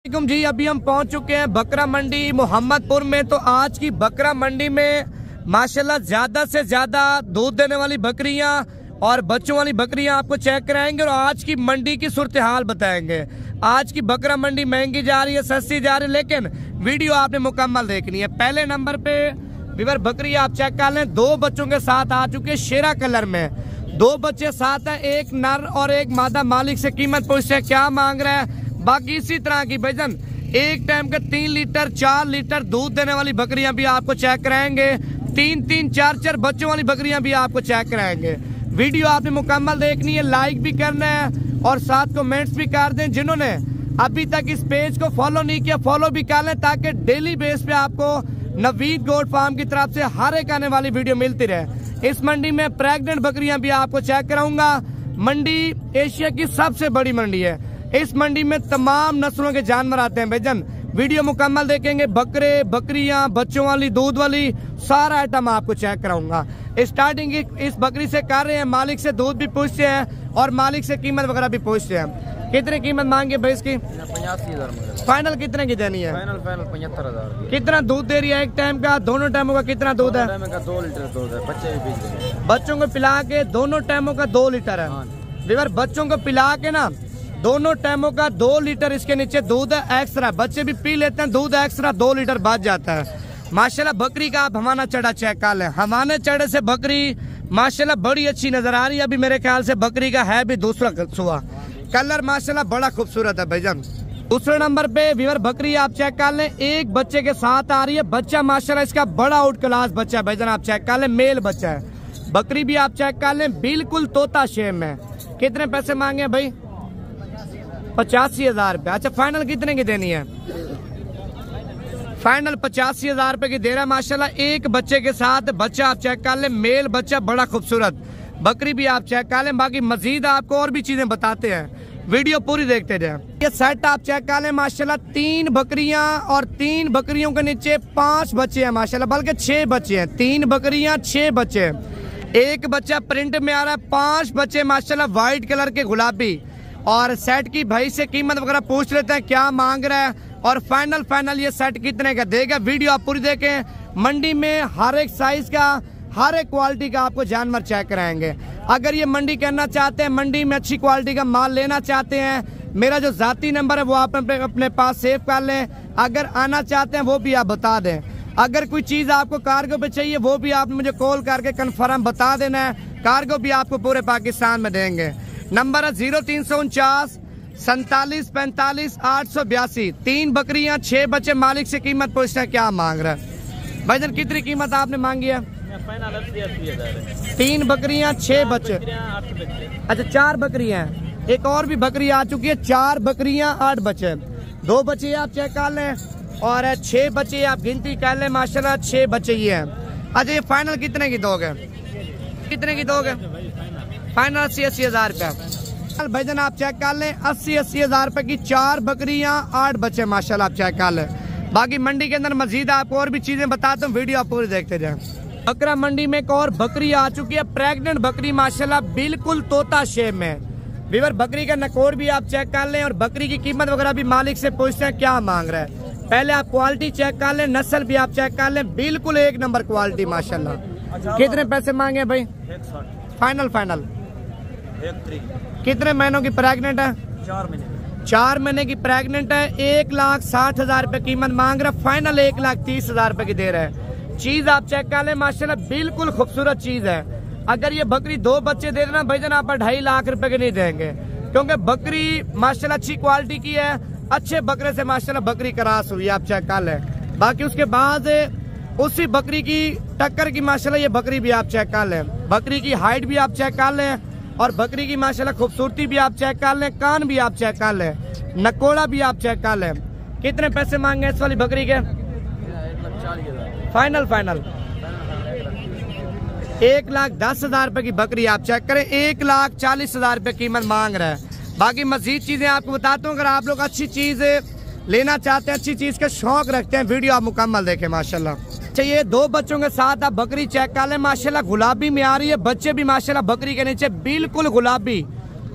जी अभी हम पहुंच चुके हैं बकरा मंडी मोहम्मदपुर में। तो आज की बकरा मंडी में माशाल्लाह ज्यादा से ज्यादा दूध देने वाली बकरियां और बच्चों वाली बकरियां आपको चेक कराएंगे और आज की मंडी की सूरत हाल बताएंगे। आज की बकरा मंडी महंगी जा रही है, सस्ती जा रही है, लेकिन वीडियो आपने मुकम्मल देखनी है। पहले नंबर पे विवर बकरी आप चेक कर लें, 2 बच्चों के साथ आ चुके शेरा कलर में। 2 बच्चे साथ है, एक नर और एक मादा। मालिक से कीमत पूछते हैं क्या मांग रहा है। बाकी इसी तरह की भजन एक टाइम के 3 लीटर 4 लीटर दूध देने वाली बकरियां भी आपको चेक कराएंगे। 3-3 4-4 बच्चों वाली बकरियां भी आपको चेक कराएंगे। वीडियो आपने मुकम्मल देखनी है, लाइक भी करना है और साथ कमेंट्स भी कर दें। जिन्होंने अभी तक इस पेज को फॉलो नहीं किया फॉलो भी कर लें, ताकि डेली बेस पे आपको नवीद गोट फार्म की तरफ से हर एक आने वाली वीडियो मिलती रहे। इस मंडी में प्रेग्नेंट बकरियां भी आपको चेक कराऊंगा। मंडी एशिया की सबसे बड़ी मंडी है। इस मंडी में तमाम नस्लों के जानवर आते हैं भाईजान। वीडियो मुकम्मल देखेंगे, बकरे बकरियां बच्चों वाली दूध वाली सारा आइटम आपको चेक कराऊंगा। स्टार्टिंग इस बकरी से कर रहे हैं, मालिक से दूध भी पूछते हैं और मालिक से कीमत वगैरह भी पूछते हैं। कितने कीमत मांगे भाई इसकी? 85,000। फाइनल कितने की देनी है? फाइनल 75,000। कितना दूध दे रही है एक टाइम का? दोनों टाइमों का कितना दूध है? 2 लीटर दूध है। बच्चे भी पीते हैं। बच्चों को पिला के दोनों टाइमों का 2 लीटर है। विवर बच्चों को पिला के ना दोनों टाइमों का 2 लीटर इसके नीचे दूध है एक्स्ट्रा। बच्चे भी पी लेते हैं, दूध एक्स्ट्रा 2 लीटर बच जाता है। माशाल्लाह बकरी का आप हमाना चढ़ा चेक कर लें। हमारे चढ़े से बकरी माशाल्लाह बड़ी अच्छी नजर आ रही है। अभी मेरे ख्याल से बकरी का है भी दूसरा सुबह कलर माशाल्लाह बड़ा खूबसूरत है भाईजान। दूसरे नंबर पे विवर बकरी आप चेक कर लें, एक बच्चे के साथ आ रही है। बच्चा माशाल्लाह इसका बड़ा आउट क्लास बच्चा है भाईजान, आप चेक कर लें, मेल बच्चा है। बकरी भी आप चेक कर लें, बिल्कुल तोता शेप में। कितने पैसे मांगे भाई? 85,000 रुपये। अच्छा फाइनल कितने की देनी है? फाइनल 85,000 रुपये की दे रहा है माशाल्लाह। एक बच्चे के साथ बच्चा आप चेक कर लें, मेल बच्चा बड़ा खूबसूरत। बकरी भी आप चेक कर लें। बाकी मजीद आपको और भी चीजें बताते हैं, वीडियो पूरी देखते जाएं। ये सेट आप चेक कर लें माशाल्लाह, 3 बकरियां और 3 बकरियों के नीचे 5 बच्चे हैं माशाल्लाह, बल्कि 6 बच्चे हैं। 3 बकरियां 6 बच्चे, एक बच्चा प्रिंट में आ रहा है, 5 बच्चे माशाल्लाह व्हाइट कलर के गुलाबी। और सेट की भाई से कीमत वगैरह पूछ लेते हैं क्या मांग रहा है और फाइनल ये सेट कितने का देगा। वीडियो आप पूरी देखें। मंडी में हर एक साइज का हर एक क्वालिटी का आपको जानवर चेक कराएंगे। अगर ये मंडी करना चाहते हैं, मंडी में अच्छी क्वालिटी का माल लेना चाहते हैं, मेरा जो जाती नंबर है वो आप अपने पास सेव कर लें। अगर आना चाहते हैं वो भी आप बता दें। अगर कोई चीज आपको कार्गो पे चाहिए वो भी आप मुझे कॉल करके कंफर्म बता देना है। कार्गो भी आपको पूरे पाकिस्तान में देंगे। नंबर है 0349 47 45 882। 3 बकरियां 6 बच्चे। मालिक से कीमत पूछते हैं क्या मांग रहा है भाईजान। कितनी कीमत आपने मांगी है? 3 बकरियां 6 बच्चे। अच्छा 4 बकरियां हैं, एक और भी बकरी आ चुकी है। 4 बकरियां 8 बच्चे। 2 बच्चे आप चेक कर लें और 6 बच्चे आप गिनती कर लें माशाल्लाह, 6 बच्चे ये हैं। अच्छा ये फाइनल कितने की दोगे? कितने की दोगे? फाइनल 80,000 रुपये भाईजान आप चेक कर लें। 80,000 रुपये की 4 बकरियां 8 बच्चे माशाल्लाह, आप चेक कर लें। बाकी मंडी के अंदर मजीद आपको और भी चीजें बताता हूँ, वीडियो आप पूरी देखते जाएं। बकरा मंडी में एक और बकरी आ चुकी है, प्रेग्नेंट बकरी माशाल्लाह, बिल्कुल तोता शेप में। विवर बकरी का नकोर भी आप चेक कर लें और बकरी की कीमत वगैरह भी मालिक से पूछते हैं क्या मांग रहा है। पहले आप क्वालिटी चेक कर लें, नस्ल भी आप चेक कर लें, बिल्कुल 1 नंबर क्वालिटी माशाल्लाह। कितने पैसे मांगे भाई? 160। फाइनल 1 कितने महीनों की प्रेग्नेंट है? 4 महीने की प्रेग्नेंट है। 1,60,000 रुपये कीमत मांग रहा है। फाइनल 1,30,000 रुपये की दे रहा है। चीज आप चेक कर लें माशाल्लाह, बिल्कुल खूबसूरत चीज है। अगर ये बकरी 2 बच्चे दे देना भाईजान आप 2.5 लाख रुपए के नहीं देंगे, क्योंकि बकरी माशाल्लाह अच्छी क्वालिटी की है। अच्छे बकरे से माशाल्लाह बकरी क्रॉस हुई, आप चेक कर लें। बाकी उसके बाद उसी बकरी की टक्कर की माशाल्लाह ये बकरी भी आप चेक कर लें। बकरी की हाइट भी आप चेक कर लें और बकरी की माशाल्लाह खूबसूरती भी आप चेक कर लें, कान भी आप चेक कर लें, नकोड़ा भी आप चेक कर लें। कितने पैसे मांगे इस वाली बकरी के? 1,40,000। फाइनल 1,10,000 रुपए की बकरी आप चेक करें। 1,40,000 रुपए कीमत मांग रहा है। बाकी मजीद चीजें आपको बताता हूँ। अगर आप लोग अच्छी चीज लेना चाहते हैं, अच्छी चीज का शौक रखते हैं, वीडियो आप मुकम्मल देखें माशाल्लाह। अच्छा ये 2 बच्चों के साथ आप बकरी चेक कर लें माशाल्लाह, गुलाबी में आ रही है। बच्चे भी माशाल्लाह बकरी के नीचे बिल्कुल गुलाबी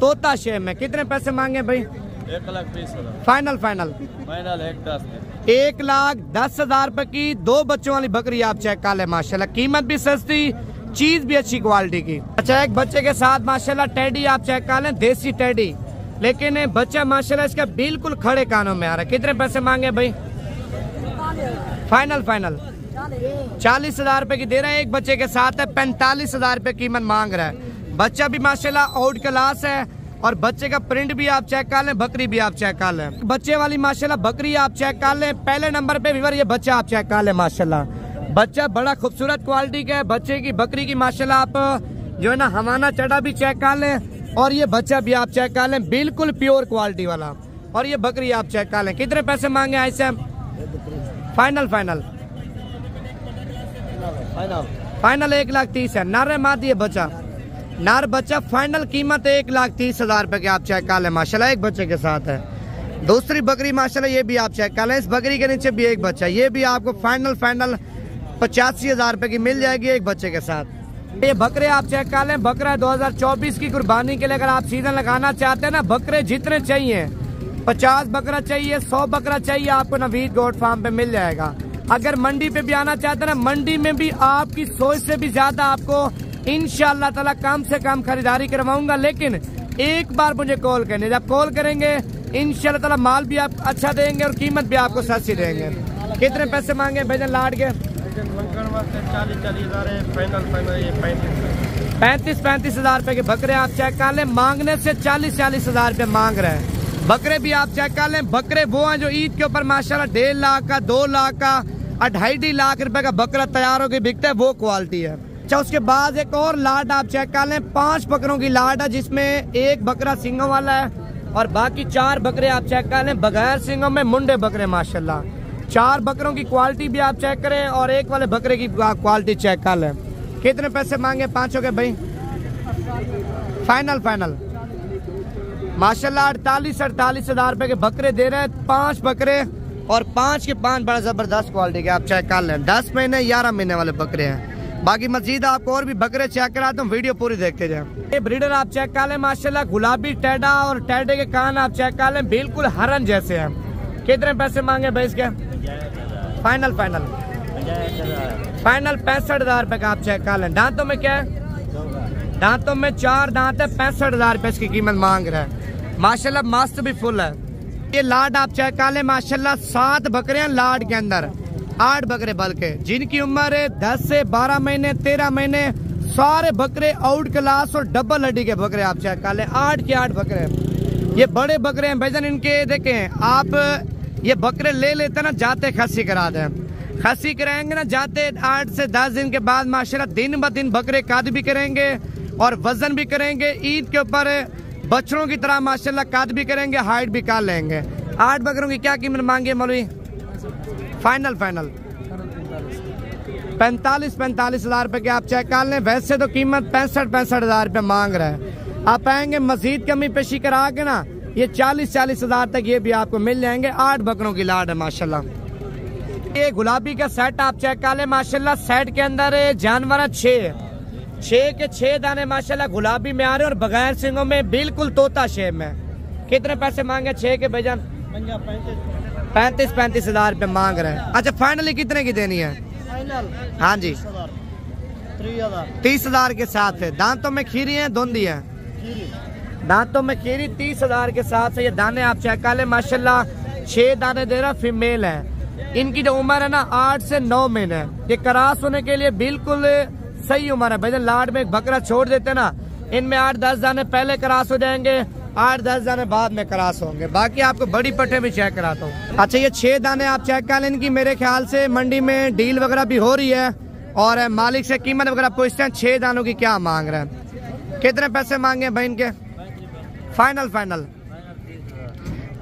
तोता शेप में। कितने पैसे मांगे भाई? 1,20,000 फाइनल फाइनल फाइनल 1,10,000 1,10,000 रुपए की 2 बच्चों वाली बकरी आप चेक कर ले माशाल्लाह। कीमत भी सस्ती, चीज भी अच्छी क्वालिटी की। अच्छा, एक बच्चे के साथ माशाल्लाह टेडी आप चेक कर लें, देसी टेडी, लेकिन बच्चा माशाल्लाह इसका बिल्कुल खड़े कानों में आ रहा है। कितने पैसे मांगे भाई? फाइनल फाइनल 40,000 रुपए की दे रहा है। एक बच्चे के साथ है, 45,000 रुपए कीमत मांग रहा है। बच्चा भी माशाल्लाह आउट क्लास है और बच्चे का प्रिंट भी आप चेक कर लें, बकरी भी आप चेक कर लें। बच्चे वाली माशाल्लाह बकरी आप चेक कर लें। पहले नंबर पे व्यूअर ये बच्चा आप चेक कर लें माशाल्लाह। बच्चा बड़ा खूबसूरत क्वालिटी का है। बच्चे की बकरी की माशाल्लाह आप जो है ना हवाना चढ़ा भी चेक कर लें और ये बच्चा भी आप चेक कर लें, बिल्कुल प्योर क्वालिटी वाला। और ये बकरी आप चेक कर लें। कितने पैसे मांगे ऐसे? फाइनल फाइनल फाइनल 1,30,000 है। नर मादी है बच्चा, नर बच्चा। फाइनल कीमत 1,30,000 रुपए की आप चेक कर लें माशाल्लाह। एक बच्चे के साथ है। दूसरी बकरी माशाल्लाह ये भी आप चेक कर लें। इस बकरी के नीचे भी एक बच्चा, ये भी आपको फाइनल 85,000 रुपए की मिल जाएगी एक बच्चे के साथ। ये बकरे आप चेक कर लें। बकरा 2024 की कुर्बानी के लिए अगर आप सीजन लगाना चाहते हैं ना, बकरे जितने चाहिए, 50 बकरा चाहिए, 100 बकरा चाहिए, आपको नवीद गोट फार्म पे मिल जाएगा। अगर मंडी पे भी आना चाहते हैं ना, मंडी में भी आपकी सोच से भी ज्यादा आपको इंशाअल्लाह ताला कम से कम खरीदारी करवाऊंगा। लेकिन एक बार मुझे कॉल करने, जब कॉल करेंगे इंशाअल्लाह ताला माल भी आप अच्छा देंगे और कीमत भी आपको सस्ती देंगे। कितने पैसे मांगे भैया लाड के? 35,000 रुपए के बकरे आप चेक कर लें। मांगने से 40,000 रुपए मांग रहे हैं। बकरे भी आप चेक कर लें। बकरे वो हैं जो ईद के ऊपर माशाल्लाह 1.5 लाख का, 2 लाख का, 2.5 लाख रुपए का बकरा तैयार होकर बिकता है, वो क्वालिटी है। अच्छा, उसके बाद एक और लाट आप चेक कर लें। 5 बकरों की लाट है जिसमें एक बकरा सिंगों वाला है और बाकी 4 बकरे आप चेक कर लें बगैर सिंगों में, मुंडे बकरे माशाल्लाह। 4 बकरों की क्वालिटी भी आप चेक करें और एक वाले बकरे की क्वालिटी चेक कर लें। कितने पैसे मांगे पांचों के भाई? फाइनल फाइनल माशाल्लाह 48,000 रुपए के बकरे दे रहे हैं। 5 बकरे और 5 के 5 बड़ा जबरदस्त क्वालिटी के आप चेक कर लें। 10 महीने 11 महीने वाले बकरे हैं। बाकी मजीद आपको और भी बकरे चेक कराता हूँ, वीडियो पूरी देखते जाए। ये ब्रीडर आप चेक कर लें माशाल्लाह। गुलाबी टेडा और टेडे के कान आप चेक कर लें, बिल्कुल हरन जैसे हैं। कितने पैसे मांगे भाई इसके? फाइनल फाइनल 65,000 रुपए का आप चेक कर लें। दांतों में क्या है? दांतों में 4 दांत है। 65,000 रुपए इसकी कीमत मांग रहा है माशाल्लाह। मस्त भी फुल है। ये लाड आप चेक कर लें माशाल्लाह। 7 बकरे हैं लाड के अंदर, 8 बकरे बल्कि, जिनकी उम्र है 10 से 12 महीने, 13 महीने। सारे बकरे आउट क्लास और डबल हड्डी के बकरे आप चेक कर लें। 8 के 8 बकरे। ये बड़े बकरे हैं भाईजान। इनके देखें आप, ये बकरे ले लेते ना, जाते खस्सी करा दें। खस्सी कराएंगे ना जाते 8 से 10 दिन के बाद माशाल्लाह दिन ब दिन बकरे कद भी करेंगे और वजन भी करेंगे। ईद के ऊपर बच्चों की तरह माशाल्लाह कद भी करेंगे, हाइट भी कर लेंगे। 8 बकरों की क्या कीमत मांगी मौलवी? फाइनल फाइनल 45,000 रुपए के आप चेक कर लें। वैसे तो कीमत 65,000 रुपए मांग रहा है। आप आएंगे मजीद कमी पेशी करा के ना, ये 40,000 तक ये भी आपको मिल जाएंगे। 8 बकरों की लाड है माशाल्लाह। ये गुलाबी का सेट आप चेक कर ले माशाल्लाह। सेट के अंदर जानवर 6 के 6 दाने माशाल्लाह गुलाबी में आ रहे हैं और बगैर सिंगों में, बिल्कुल तोता शेप में। कितने पैसे मांगे 6 के भाईजान? 35,000 रुपए मांग रहे हैं। अच्छा, फाइनली कितने की देनी है? हाँ जी 30,000 के साथ है। दांतों में खीरी है, धुंधी है। दांतों में खीरी 30,000 के साथ है। ये दाने आप चेक कर ले माशाल्लाह। 6 दाने दे रहा, फीमेल है। इनकी जो उम्र है ना 8 से 9 महीने। ये क्रॉस होने के लिए बिल्कुल सही उम्र है भाई। लाड में एक बकरा छोड़ देते ना, इनमें 8-10 दाने पहले क्रॉस हो जाएंगे, 8-10 दाने बाद में क्रॉस होंगे। बाकी आपको बड़ी पट्टे भी चेक कराता हूँ। अच्छा, ये 6 दाने आप चेक कर लें। इनकी मेरे ख्याल से मंडी में डील वगैरह भी हो रही है और मालिक से कीमत वगैरह पूछते हैं 6 दानों की क्या मांग रहे हैं। कितने पैसे मांगे भाई इनके? फाइनल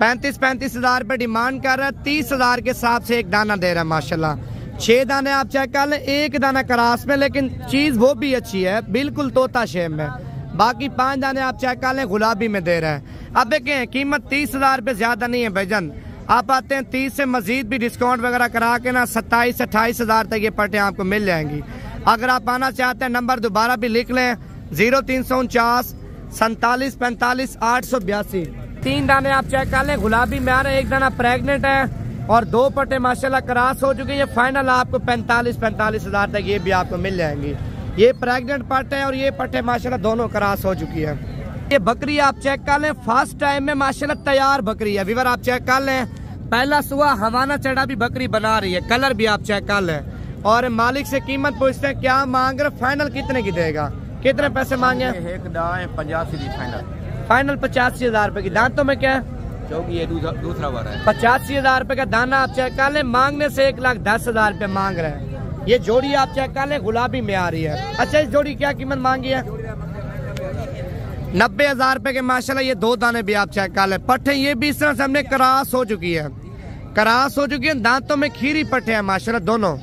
35,000 रुपए डिमांड कर रहा है। 30,000 के हिसाब से एक दाना दे रहा है माशाल्लाह। 6 दाने आप चेक कर लें। एक दाना क्रॉस में, लेकिन चीज वो भी अच्छी है, बिल्कुल तोता शेप में। बाकी 5 दाने आप चेक कर लें गुलाबी में दे रहा है। अब देखें कीमत 30,000 रुपए ज्यादा नहीं है भाईजान। आप आते हैं 30 से मजीद भी डिस्काउंट वगैरह करा के ना 27-28,000 तक ये पट्टे आपको मिल जाएंगी। अगर आप आना चाहते हैं नंबर दोबारा भी लिख लें 0349 47 45 882। 3 दाने आप चेक कर लें, गुलाबी में आ रहे, एक दाना प्रेग्नेंट है और 2 पट्टे माशाल्लाह क्रॉस हो चुके हैं। ये फाइनल आपको 45 हज़ार तक ये भी आपको मिल जाएंगी। ये प्रेग्नेंट पट्टे है और ये पट्टे माशाल्लाह दोनों क्रॉस हो चुकी है। ये बकरी आप चेक कर लें, फर्स्ट टाइम में माशाल्लाह तैयार बकरी है। व्यूअर आप चेक कर लें, पहला सुबह हवाना चढ़ा भी बकरी बना रही है, कलर भी आप चेक कर लें। और मालिक से कीमत पूछते हैं क्या मांग रहे, फाइनल कितने की देगा, कितने पैसे मांगे? एक दाएं 85 फाइनल 85 हज़ार रुपए की। दांतों में क्या है? क्योंकि ये दूसरा बार है। 85 हज़ार रुपए का दाना आप चेक कर लें, मांगने से 1,10,000 रुपए मांग रहे हैं। ये जोड़ी आप चेक कर लें, गुलाबी में आ रही है। अच्छा, इस जोड़ी क्या कीमत मांगी है? 90 हज़ार रुपए के माशाल्लाह। ये 2 दाने भी आप चेक कर लें। पट्टे ये भी इस तरह से हमने क्रॉस हो चुकी है, क्रॉस हो चुकी है। दांतों में खीरी पट्टे हैं माशाल्लाह दोनों।